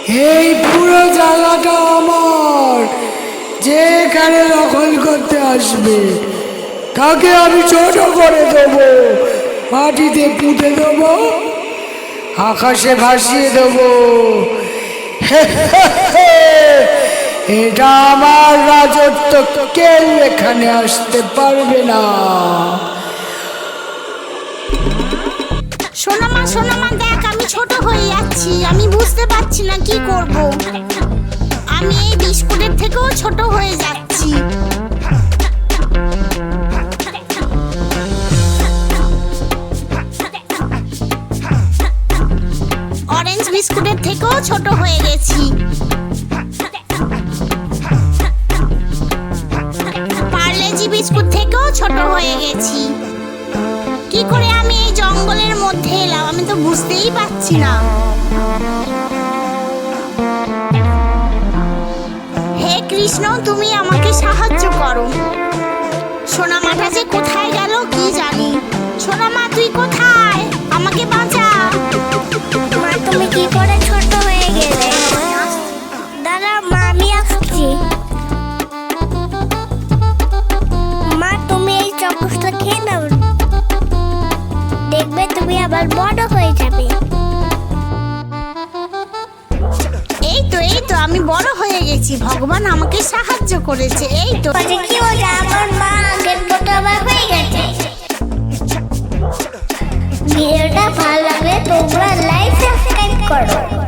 এই পুরো জায়গাটা আমার। যে এখানে দখল করতে আসবে তাকে আমি ছোট করে দেবো, মাটিতে পুঁতে দেবো, আকাশে ভাসিয়ে দেবো। এটা আমার রাজত্ব, কেউ এখানে আসতে পারবে না। সোনামা সোনামা দেখ, আমি ছোট হয়ে যাচ্ছি, আমি বুঝতে পারছি না কি করব। আমি এই বিস্কুটের থেকেও ছোট হয়ে যাচ্ছি। অরেঞ্জ বিস্কুটের থেকেও ছোট হয়ে গেছি। পার্লেজি বিস্কুট থেকেও ছোট হয়ে গেছি। কি করে আমি এই জঙ্গলের মধ্যে এলাম আমি তো বুঝতেই পারছি না। হে কৃষ্ণ, তুমি আমাকে সাহায্য করো। সোনামাটা যে কোথায় গেল কি জানি। সোনামা তুই কোথায়? আমাকে বাঁচা। মা তুমি কি করে ছোট হয়ে গেলে? দাদা মা, আমি আসছি। মা তুমি এই চকোসটা খেয়ে নাও, দেখবে তুমি আবার বড় হয়ে যাবে। এই তো আমি বড় হয়ে গেছি, ভগবান আমাকে সাহায্য করেছে। এই তো কি হলো, আমার মা আগের মতো আবার হয়ে গেছে। ভিডিওটা ভালো লাগলে তোমরা লাইক সাবস্ক্রাইব করো।